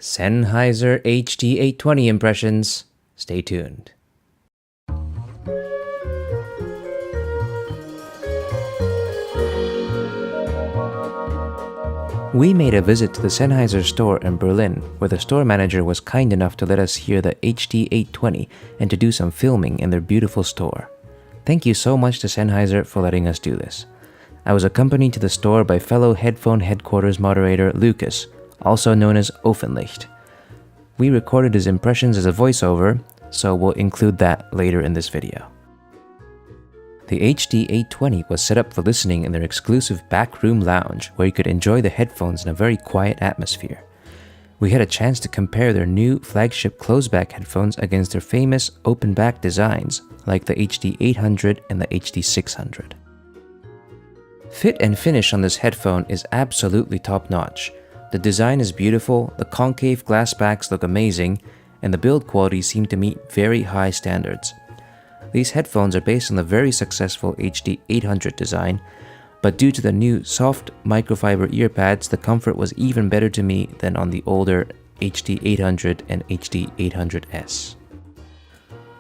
Sennheiser HD820 impressions. Stay tuned. We made a visit to the Sennheiser Store in Berlin, where the store manager was kind enough to let us hear the HD820 and to do some filming in their beautiful store. Thank you so much to Sennheiser for letting us do this. I was accompanied to the store by fellow Headphone headquarters moderator Lucas, also known as Offenlicht. We recorded his impressions as a voiceover, so we'll include that later in this video. The HD820 was set up for listening in their exclusive backroom lounge, where you could enjoy the headphones in a very quiet atmosphere. We had a chance to compare their new flagship closed-back headphones against their famous open-back designs, like the HD800 and the HD600. Fit and finish on this headphone is absolutely top-notch. The design is beautiful, the concave glass backs look amazing, and the build quality seemed to meet very high standards. These headphones are based on the very successful HD800 design, but due to the new soft microfiber earpads, the comfort was even better to me than on the older HD800 and HD800S.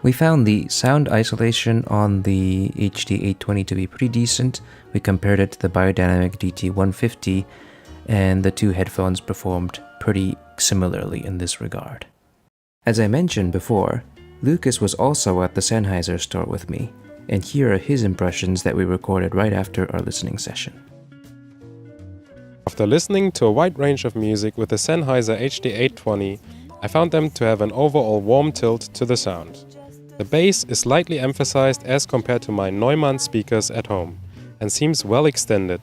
We found the sound isolation on the HD820 to be pretty decent. We compared it to the Biodynamic DT150, and the two headphones performed pretty similarly in this regard. As I mentioned before, Lucas was also at the Sennheiser store with me, and here are his impressions that we recorded right after our listening session. After listening to a wide range of music with the Sennheiser HD820, I found them to have an overall warm tilt to the sound. The bass is slightly emphasized as compared to my Neumann speakers at home, and seems well extended.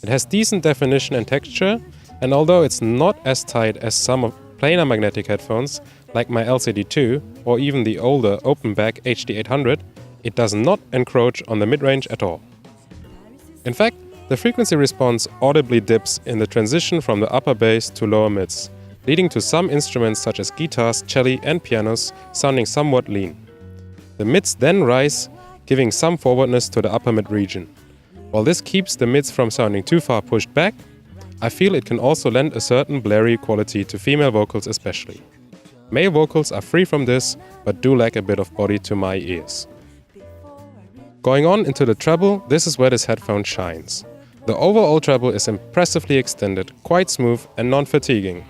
It has decent definition and texture, and although it's not as tight as some of planar magnetic headphones, like my LCD2 or even the older open-back HD800, it does not encroach on the mid-range at all. In fact, the frequency response audibly dips in the transition from the upper bass to lower mids, leading to some instruments such as guitars, cello and pianos sounding somewhat lean. The mids then rise, giving some forwardness to the upper mid region. While this keeps the mids from sounding too far pushed back, I feel it can also lend a certain blurry quality to female vocals especially. Male vocals are free from this, but do lack a bit of body to my ears. Going on into the treble, this is where this headphone shines. The overall treble is impressively extended, quite smooth and non-fatiguing.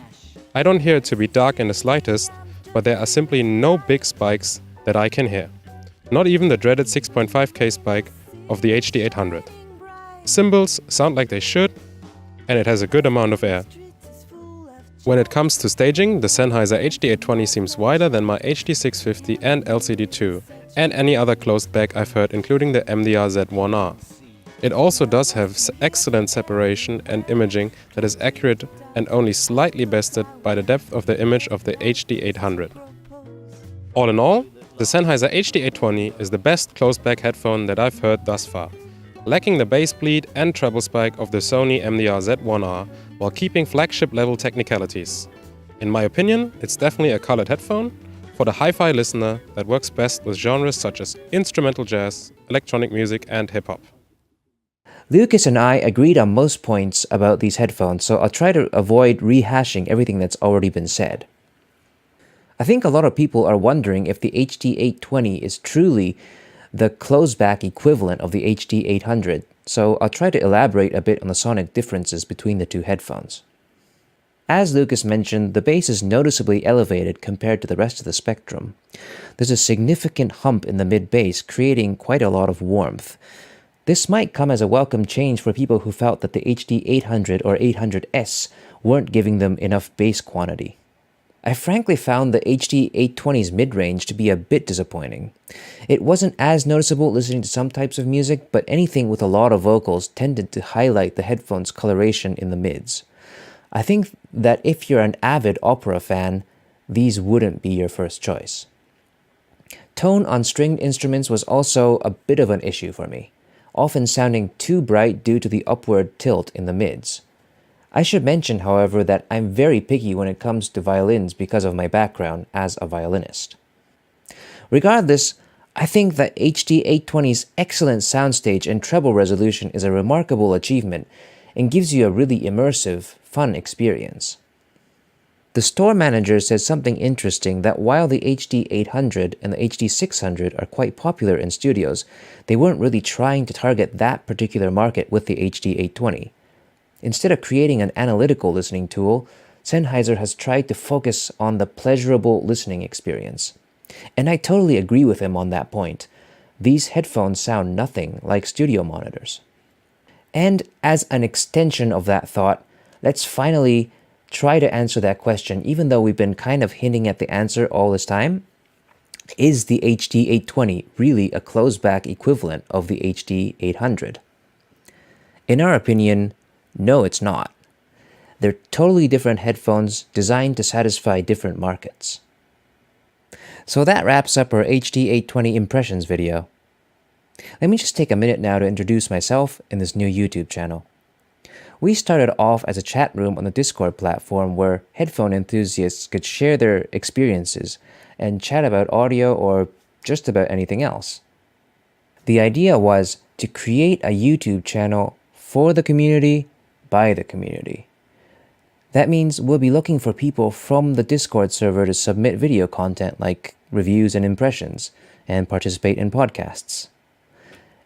I don't hear it to be dark in the slightest, but there are simply no big spikes that I can hear. Not even the dreaded 6.5K spike of the HD800. Cymbals sound like they should, and it has a good amount of air. When it comes to staging, the Sennheiser HD820 seems wider than my HD650 and LCD2, and any other closed back I've heard, including the MDR Z1R. It also does have excellent separation and imaging that is accurate and only slightly bested by the depth of the image of the HD800. All in all, the Sennheiser HD820 is the best closed-back headphone that I've heard thus far, lacking the bass bleed and treble spike of the Sony MDR Z1R while keeping flagship-level technicalities. In my opinion, it's definitely a colored headphone for the hi-fi listener that works best with genres such as instrumental jazz, electronic music and hip-hop. Lucas and I agreed on most points about these headphones, so I'll try to avoid rehashing everything that's already been said. I think a lot of people are wondering if the HD820 is truly the closed-back equivalent of the HD800, so I'll try to elaborate a bit on the sonic differences between the two headphones. As Lucas mentioned, the bass is noticeably elevated compared to the rest of the spectrum. There's a significant hump in the mid-bass, creating quite a lot of warmth. This might come as a welcome change for people who felt that the HD800 or 800S weren't giving them enough bass quantity. I frankly found the HD820's mid-range to be a bit disappointing. It wasn't as noticeable listening to some types of music, but anything with a lot of vocals tended to highlight the headphone's coloration in the mids. I think that if you're an avid opera fan, these wouldn't be your first choice. Tone on stringed instruments was also a bit of an issue for me, often sounding too bright due to the upward tilt in the mids. I should mention, however, that I'm very picky when it comes to violins because of my background as a violinist. Regardless, I think that HD820's excellent soundstage and treble resolution is a remarkable achievement and gives you a really immersive, fun experience. The store manager says something interesting that while the HD800 and the HD600 are quite popular in studios, they weren't really trying to target that particular market with the HD820. Instead of creating an analytical listening tool, Sennheiser has tried to focus on the pleasurable listening experience. And I totally agree with him on that point. These headphones sound nothing like studio monitors. And as an extension of that thought, let's finally try to answer that question, even though we've been kind of hinting at the answer all this time. Is the HD820 really a closed-back equivalent of the HD800? In our opinion, no, it's not. They're totally different headphones designed to satisfy different markets. So that wraps up our HD820 impressions video. Let me just take a minute now to introduce myself in this new YouTube channel. We started off as a chat room on the Discord platform where headphone enthusiasts could share their experiences and chat about audio or just about anything else. The idea was to create a YouTube channel for the community, by the community. That means we'll be looking for people from the Discord server to submit video content like reviews and impressions, and participate in podcasts.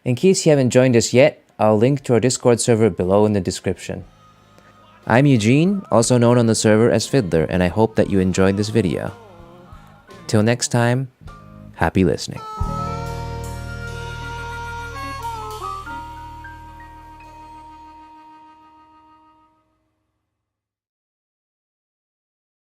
In case you haven't joined us yet, I'll link to our Discord server below in the description. I'm Eugene, also known on the server as Fiddler, and I hope that you enjoyed this video. Till next time, happy listening.